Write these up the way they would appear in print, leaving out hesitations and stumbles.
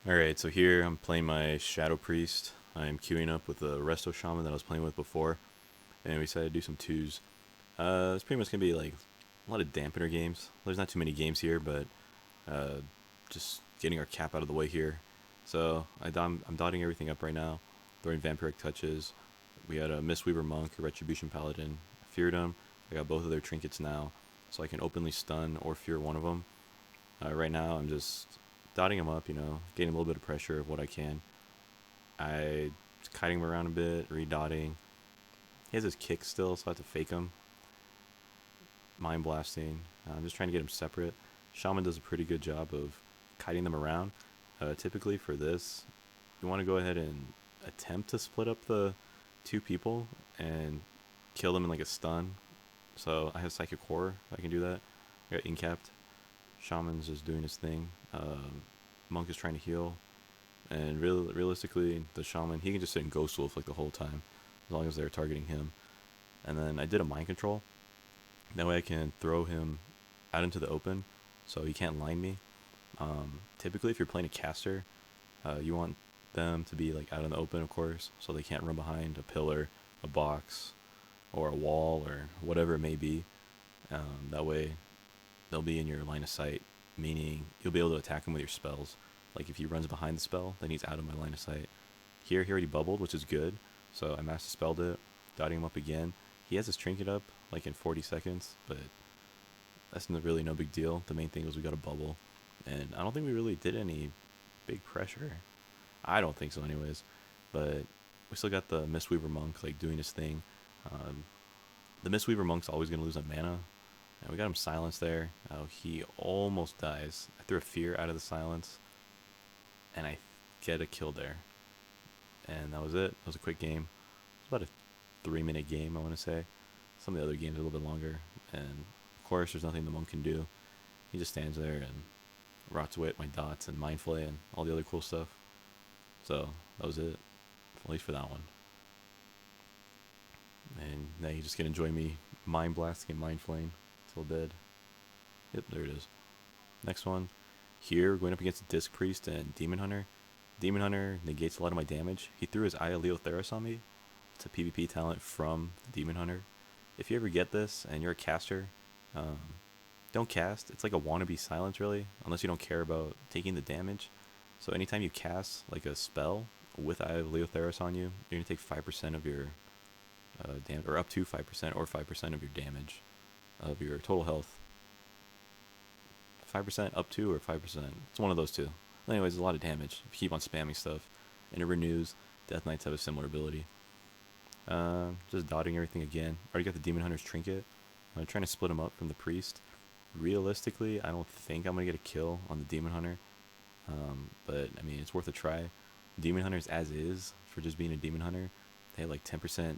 Alright, so here I'm playing my Shadow Priest. I'm queuing up with the Resto Shaman that I was playing with before, and we decided to do some twos. It's pretty much going to be like a lot of dampener games. There's not too many games here, but uh, just getting our cap out of the way here. So I'm dotting everything up right now, throwing Vampiric Touches. We had a Mistweaver Monk, a Retribution Paladin. I feared him. I got both of their trinkets now, so I can openly stun or fear one of them. Right now, I'm just dotting him up, getting a little bit of pressure of what I can. I kiting him around a bit, redotting. He has his kick still, so I have to fake him. Mind blasting. I'm just trying to get him separate. Shaman does a pretty good job of kiting them around. Typically for this, you want to go ahead and attempt to split up the two people and kill them in like a stun. So I have Psychic Horror, if I can do that. I got Incapped. Shaman's just doing his thing. Monk is trying to heal. And realistically, the Shaman, he can just sit in Ghost Wolf like the whole time, as long as they're targeting him. And then I did a Mind Control. That way I can throw him out into the open, so he can't line me. Typically, if you're playing a caster, you want them to be like out in the open, of course, so they can't run behind a pillar, a box, or a wall, or whatever it may be. That way, they'll be in your line of sight, meaning you'll be able to attack him with your spells. Like if he runs behind the spell, then he's out of my line of sight. Here, he already bubbled, which is good. So I master spelled it, dotting him up again. He has his trinket up like in 40 seconds, but that's really no big deal. The main thing was we got a bubble, and I don't think we really did any big pressure. I don't think so, anyways. But we still got the Mistweaver Monk like doing his thing. Um, the Mistweaver Monk's always gonna lose on mana, and we got him silenced there. Oh, he almost dies. I threw a fear out of the silence, and I get a kill there. And that was it. It was a quick game. It was about a 3-minute game, I want to say. Some of the other games are a little bit longer. And of course, there's nothing the monk can do. He just stands there and rots away at my dots and mind flay and all the other cool stuff. So that was it, at least for that one. And now you just can enjoy me mind blasting and mind flaying till dead. Yep, there it is. Next one. Here, going up against Disc Priest and Demon Hunter. Demon Hunter negates a lot of my damage. He threw his Eye of Leotheros on me. It's a PvP talent from the Demon Hunter. If you ever get this and you're a caster, um, don't cast. It's like a wannabe silence, really, unless you don't care about taking the damage. So anytime you cast like a spell with Eye of Leotheros on you, you're gonna take 5% of your damage, or up to 5%, or 5% of your damage of your total health. 5% up to, or 5%. It's one of those two. Anyways, a lot of damage if you keep on spamming stuff, and it renews. Death Knights have a similar ability. Just dotting everything again. Already got the Demon Hunter's trinket. I'm trying to split him up from the Priest. Realistically, I don't think I'm gonna get a kill on the Demon Hunter, but I mean it's worth a try. Demon Hunters as is, for just being a Demon Hunter, they have like 10%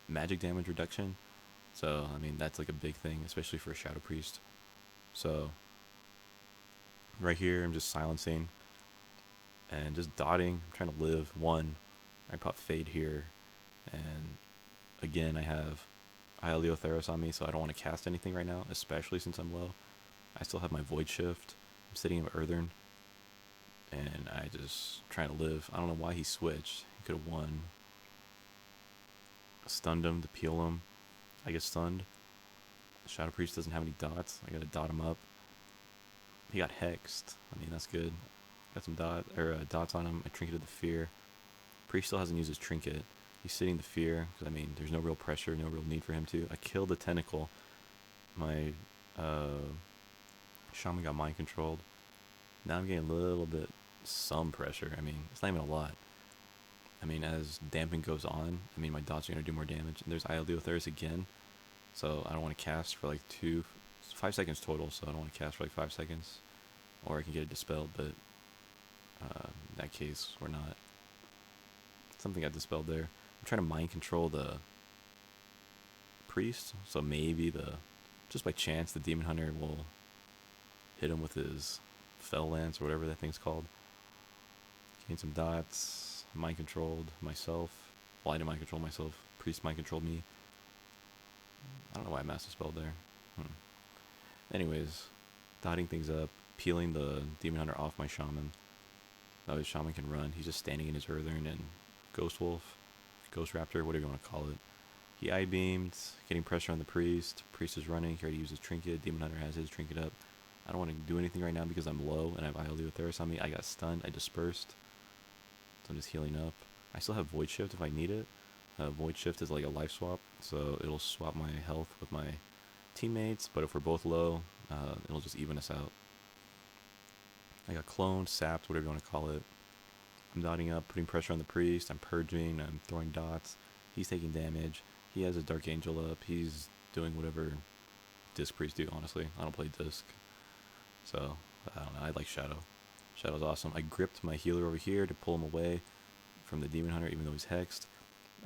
magic damage reduction. So I mean that's like a big thing, especially for a Shadow Priest. So right here, I'm just silencing and just dotting. I'm trying to live. One, I pop Fade here, and again, I have Leotheros on me, so I don't want to cast anything right now, especially since I'm low. I still have my Void Shift. I'm sitting in Earthern, and I just trying to live. I don't know why he switched. He could have won. Stunned him to peel him. I get stunned. Shadow Priest doesn't have any dots. I gotta dot him up. He got hexed. I mean, that's good. Got some dots on him. I trinketed the fear. Priest still hasn't used his trinket. He's sitting the fear, because I mean, there's no real pressure, no real need for him to. I killed the tentacle. My Shaman got mind controlled. Now I'm getting a little bit, some pressure. I mean, it's not even a lot. I mean, as damping goes on, I mean, my dots are going to do more damage. And there's Ioleotheris again, so I don't want to cast for like 5 seconds total, so I don't want to cast for like 5 seconds. Or I can get it dispelled, but in that case, we're not. Something got dispelled there. I'm trying to mind control the Priest, so maybe just by chance, the Demon Hunter will hit him with his Fell Lance or whatever that thing's called. Gain some dots. Mind controlled myself. Well, I didn't mind control myself. Priest mind controlled me. I don't know why I master spelled there. Anyways, dotting things up, peeling the Demon Hunter off my Shaman. That way Shaman can run. He's just standing in his Earthern and Ghost Wolf, Ghost Raptor, whatever you want to call it. He eye beamed, getting pressure on the priest. Priest is running. He already used his trinket. Demon Hunter has his trinket up. I don't want to do anything right now because I'm low and I have Ioleotheris on me. I got stunned. I dispersed. So I'm just healing up. I still have Void Shift if I need it. Void Shift is like a life swap, so it'll swap my health with my teammates, but if we're both low, it'll just even us out. I got cloned, sapped, whatever you want to call it. I'm dotting up, putting pressure on the priest. I'm purging. I'm throwing dots. He's taking damage. He has a Dark Angel up. He's doing whatever Disc Priests do, honestly. I don't play Disc. So, I don't know. I like Shadow. Shadow's awesome. I gripped my healer over here to pull him away from the Demon Hunter, even though he's hexed.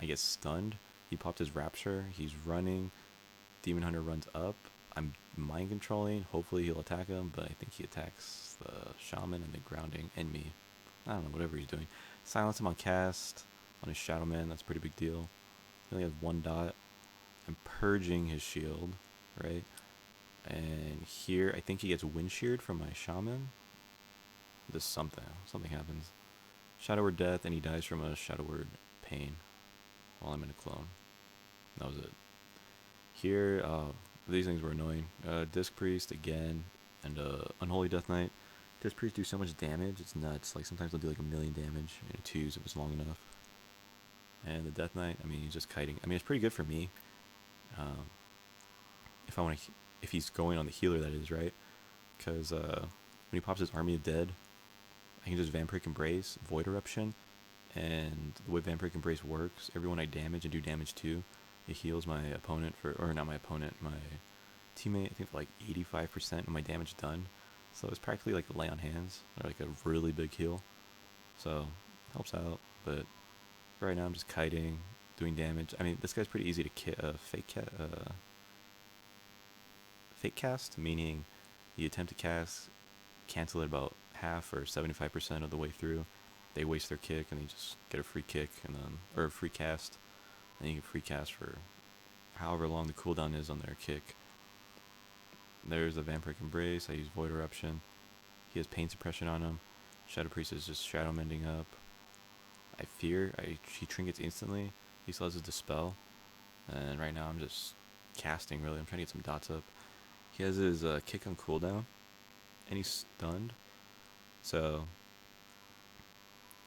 I get stunned. He popped his Rapture. He's running. Demon Hunter runs up. I'm mind controlling. Hopefully he'll attack him, but I think he attacks the Shaman and the grounding and me. I don't know, whatever he's doing. Silence him on cast on his Shadow Man. That's a pretty big deal. He only has one dot. I'm purging his shield, right? And here, I think he gets wind sheared from my Shaman. This something happens. Shadow Word Death, and he dies from a Shadow Word Pain while I'm in a clone. That was it. Here, these things were annoying. Disc Priest again, and Unholy Death Knight. Disc Priest do so much damage, it's nuts. Like sometimes they'll do like 1,000,000 damage in twos if it's long enough. And the Death Knight, I mean, he's just kiting. I mean, it's pretty good for me. If he's going on the healer, that is, right? Because when he pops his Army of Dead, I can just Vampiric Embrace, Void Eruption, and the way Vampiric Embrace works, everyone I damage and do damage to, it heals my opponent or not my opponent, my teammate, I think for like 85% of my damage done. So it's practically like a lay on hands, or like a really big heal. So, helps out, but right now I'm just kiting, doing damage. I mean, this guy's pretty easy to fake cast, meaning you attempt to cast, cancel it about half or 75% of the way through. They waste their kick and they just get a free kick and then, or a free cast. And you can free cast for however long the cooldown is on their kick. There's a Vampiric Embrace. I use Void Eruption. He has Pain Suppression on him. Shadow Priest is just Shadow Mending up. I fear. He trinkets instantly. He still has his Dispel. And right now I'm just casting, really. I'm trying to get some dots up. He has his kick on cooldown. And he's stunned. So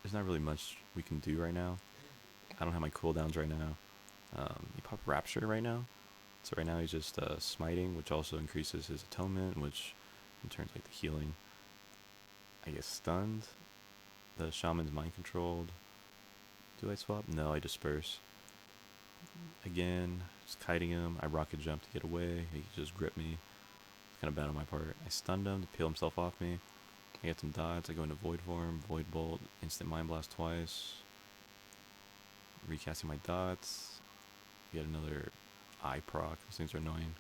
there's not really much we can do right now. I don't have my cooldowns right now. He popped Rapture right now. So right now he's just smiting, which also increases his atonement, which in turn like the healing. I get stunned. The Shaman's mind controlled. Do I swap? No, I disperse. Again, just kiting him. I rocket jump to get away. He just gripped me. It's kind of bad on my part. I stunned him to peel himself off me. I get some dots. I go into Void Form, Void Bolt, Instant Mind Blast twice. Recasting my dots. Get another eye proc. Those things are annoying.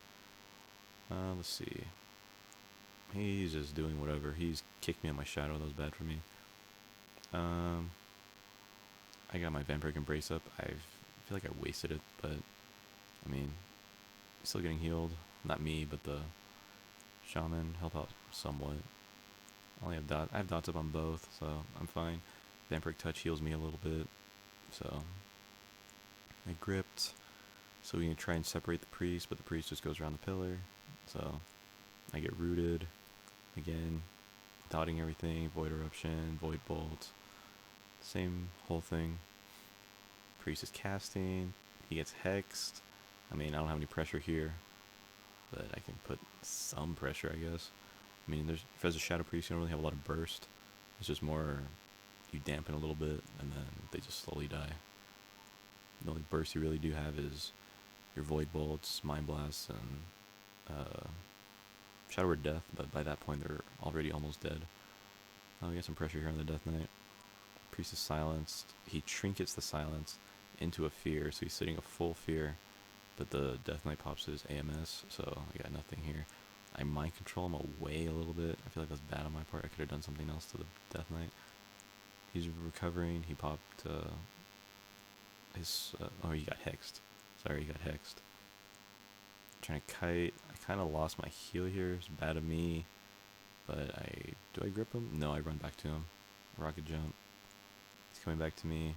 Let's see. He's just doing whatever. He's kicked me on my shadow. That was bad for me. I got my Vampiric Embrace up. I feel like I wasted it, but I mean, still getting healed. Not me, but the Shaman help out somewhat. I only have dots. I have dots up on both, so I'm fine. Vampiric Touch heals me a little bit, so I gripped. So we can try and separate the priest, but the priest just goes around the pillar. So I get rooted. Again, dotting everything. Void Eruption, Void Bolt. Same whole thing. Priest is casting. He gets hexed. I mean, I don't have any pressure here, but I can put some pressure, I guess. I mean, if there's a Shadow Priest, you don't really have a lot of burst. It's just more, you dampen a little bit, and then they just slowly die. The only burst you really do have is your Void Bolts, Mind Blasts, and Shadow Word Death, but by that point they're already almost dead. Oh, we got some pressure here on the Death Knight. Priest is silenced. He trinkets the silence into a fear, so he's sitting a full fear, but the Death Knight pops his AMS, so I got nothing here. I mind control him away a little bit. I feel like that's bad on my part. I could have done something else to the Death Knight. He's recovering. He popped oh, he got hexed. Sorry, he got hexed. Trying to kite. I kind of lost my heal here. It's bad of me. But do I grip him? No, I run back to him. Rocket jump. He's coming back to me.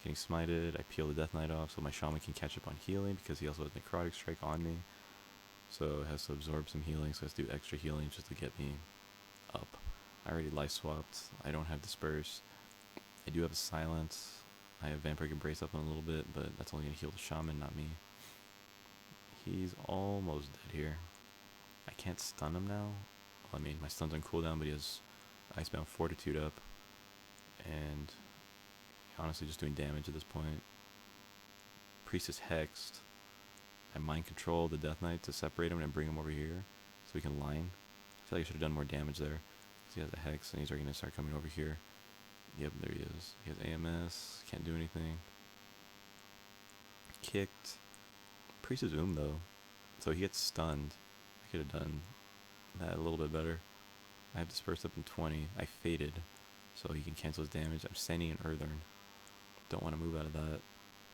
Getting smited. I peel the Death Knight off so my Shaman can catch up on healing because he also has Necrotic Strike on me. So it has to absorb some healing, so it has to do extra healing just to get me up. I already life swapped. I don't have Disperse. I do have a Silence. I have Vampiric Embrace up in a little bit, but that's only going to heal the Shaman, not me. He's almost dead here. I can't stun him now. I mean, my stun's on cooldown, but he has Icebound Fortitude up. And honestly just doing damage at this point. Priest is hexed. I mind control the Death Knight to separate him and bring him over here so we can line. I feel like I should have done more damage there. He has a hex and he's already going to start coming over here. Yep, there he is. He has AMS. Can't do anything. Kicked. Priest is though. So he gets stunned. I could have done that a little bit better. I have Dispersed up in 20. I faded so he can cancel his damage. I'm sending an Earthern. Don't want to move out of that.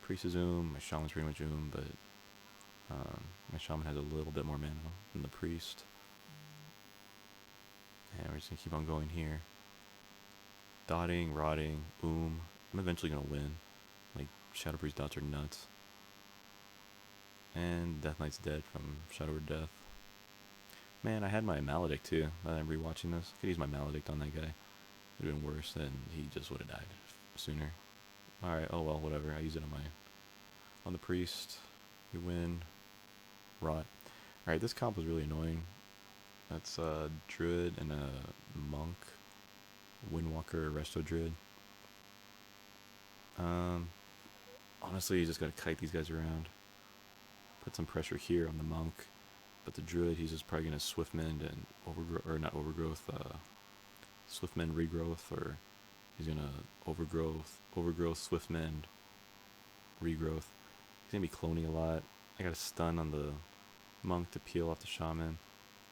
Priest is my Shaman's pretty much but my Shaman has a little bit more mana than the Priest. And we're just going to keep on going here. Dotting, rotting, I'm eventually going to win. Like, Shadow Priest dots are nuts. And Death Knight's dead from Shadow or Death. Man, I had my Maledict too. I'm rewatching this. Could use my Maledict on that guy. It would have been worse, then he just would have died sooner. Alright, oh well, whatever. I use it on the Priest. You win. Rot. Alright, this comp was really annoying. That's a Druid and a Monk. Windwalker, Resto Druid. Honestly, you just gotta kite these guys around. Put some pressure here on the Monk. But the Druid, he's just probably gonna Swiftmend and Swiftmend Regrowth, or he's gonna Overgrowth, Swiftmend, Regrowth. He's gonna be cloning a lot. I got a stun on the Monk to peel off the Shaman,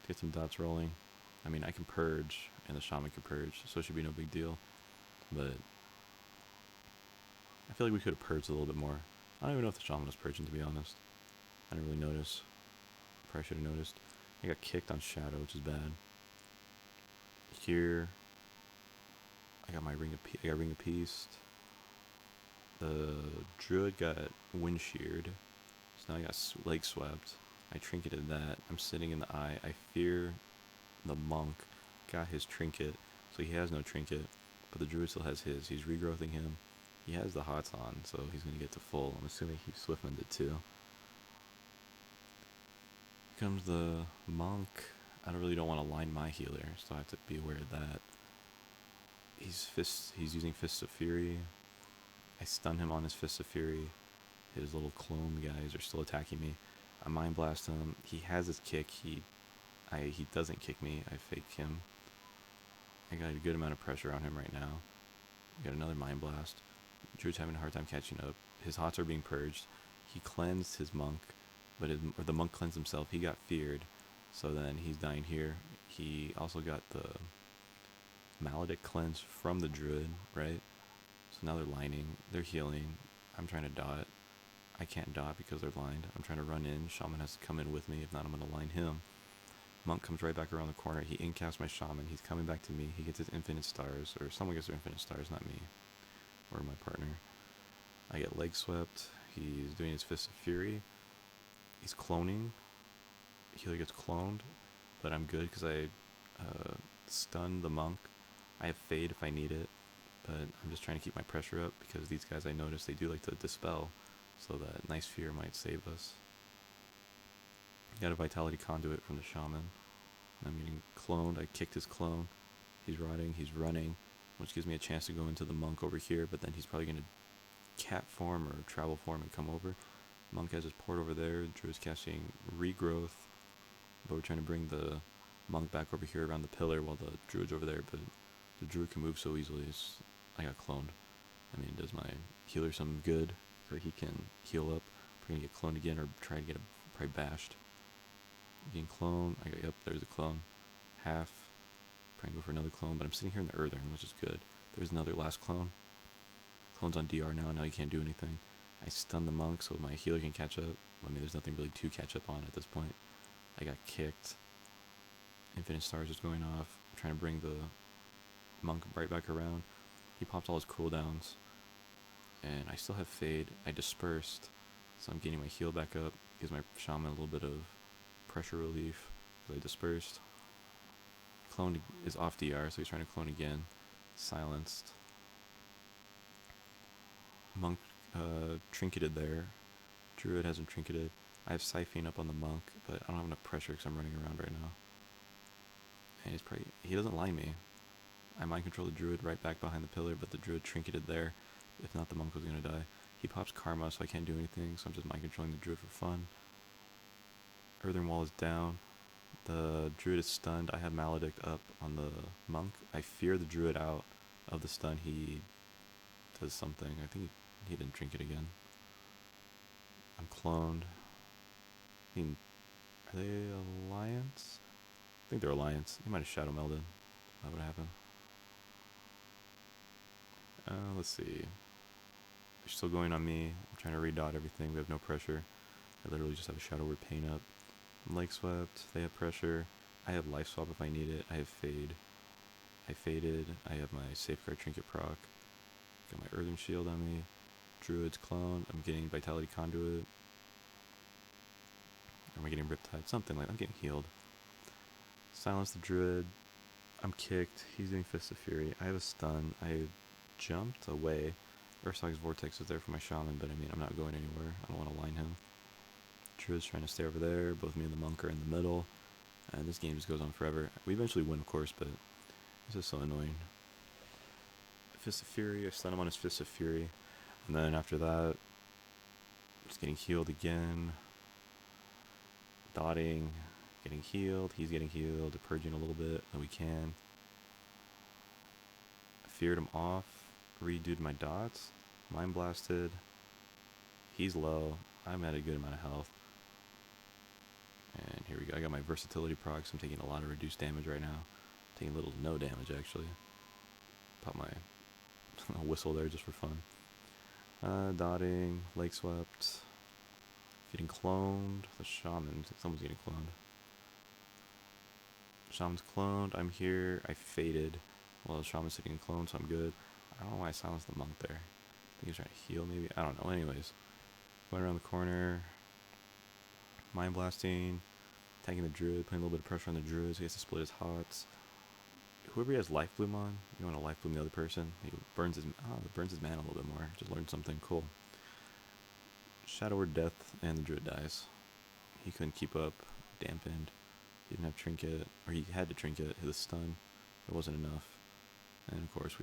to get some dots rolling. I mean, I can Purge, and the Shaman can Purge, so it should be no big deal. But I feel like we could have purged a little bit more. I don't even know if the Shaman was purging, to be honest. I didn't really notice. Probably should have noticed. I got kicked on Shadow, which is bad. Here, I got my Ring of Peace. The Druid got Wind Sheared, so now I got Leg Swept. I trinketed that. I'm sitting in the eye. I fear the Monk got his trinket, so he has no trinket, but the Druid still has his. He's regrowthing him. He has the Hots on, so he's going to get to full. I'm assuming he Swiftmended too. Here comes the Monk. I really don't want to line my healer, so I have to be aware of that. He's using Fists of Fury. I stun him on his Fists of Fury. His little clone guys are still attacking me. I Mind Blast him. He has his kick. He doesn't kick me. I fake him. I got a good amount of pressure on him right now. Got another Mind Blast. Druid's having a hard time catching up. His Hots are being purged. He cleansed his Monk, but the Monk cleansed himself. He got feared, so then he's dying here. He also got the Maledict cleanse from the Druid, right? So now they're lining. They're healing. I'm trying to dot. I can't dot because they're lined. I'm trying to run in. Shaman has to come in with me. If not, I'm going to line him. Monk comes right back around the corner. He incasts my Shaman. He's coming back to me. He gets his Infinite Stars, or someone gets their Infinite Stars, not me, or my partner. I get Leg Swept. He's doing his Fist of Fury. He's cloning. Healer gets cloned, but I'm good because I stun the Monk. I have Fade if I need it, but I'm just trying to keep my pressure up because these guys, I notice they do like to dispel, so that Nice Fear might save us. Got a Vitality Conduit from the Shaman. I'm getting cloned. I kicked his clone. He's rotting. He's running, which gives me a chance to go into the Monk over here, but then he's probably going to cat form or travel form and come over. Monk has his port over there. Druid's casting Regrowth, but we're trying to bring the Monk back over here around the pillar while the Druid's over there, but the Druid can move so easily. I got cloned. I mean, does my healer some good so he can heal up? We're going to get cloned again or try to get him probably bashed. Getting clone. Yep, there's a clone. Half. Trying to go for another clone, but I'm sitting here in the Earthern, which is good. There's another last clone. Clone's on DR now. Now he can't do anything. I stun the Monk so my healer can catch up. I mean, there's nothing really to catch up on at this point. I got kicked. Infinite Stars is going off. I'm trying to bring the monk right back around. He pops all his cooldowns, and I still have fade. I dispersed, so I'm getting my heal back up. Gives my shaman a little bit of pressure relief. I dispersed. Clone is off DR, so he's trying to clone again. Silenced. Monk trinketed there. Druid hasn't trinketed. I have Siphene up on the monk, but I don't have enough pressure because I'm running around right now. And he doesn't lie me. I mind control the Druid right back behind the pillar, but the Druid trinketed there. If not, the monk was going to die. He pops Karma, so I can't do anything, so I'm just mind controlling the Druid for fun. Earthen Wall is down. The Druid is stunned. I have Maledict up on the monk. I fear the Druid out of the stun. He does something. I think he didn't trinket again. I'm cloned. Are they Alliance? I think they're Alliance. He might have Shadow Melded. That would happen. Let's see. They're still going on me. I'm trying to redot everything. We have no pressure. I literally just have a Shadow Word Pain up. I'm Lake Swept. They have pressure. I have Life Swap if I need it. I have Fade. I faded. I have my Safeguard Trinket proc. Got my Earthen Shield on me. Druid's clone. I'm getting Vitality Conduit. Or am I getting Riptide? Something like that. I'm getting healed. Silence the Druid. I'm kicked. He's doing Fist of Fury. I have a stun. I jumped away. Ursa's Vortex is there for my Shaman, but I mean, I'm not going anywhere. I don't want to line him. Druid's trying to stay over there. Both me and the monk are in the middle. And this game just goes on forever. We eventually win, of course, but this is so annoying. Fist of Fury. I stun him on his Fist of Fury. And then after that, just getting healed again. Dotting. Getting healed. He's getting healed. Purging a little bit that we can. Feared him off. Redoed my dots. Mind blasted. He's low. I'm at a good amount of health. And here we go. I got my versatility procs. I'm taking a lot of reduced damage right now. Taking little to no damage actually. Pop my whistle there just for fun. Dotting. Lake Swept. Getting cloned. The Shaman. Someone's getting cloned. Shaman's cloned. I'm here. I faded. Well, the Shaman's sitting cloned, so I'm good. I don't know why I silenced the monk there. I think he was trying to heal, maybe. I don't know. Anyways, going around the corner. Mind blasting. Tagging the Druid. Putting a little bit of pressure on the Druid so he has to split his hots. Whoever he has Life Bloom on, you want to Life Bloom the other person. He burns his mana a little bit more. Just learned something cool. Shadow Word Death, and the Druid dies. He couldn't keep up. Dampened. He didn't have Trinket, or he had to Trinket. His stun. It wasn't enough. And of course we win.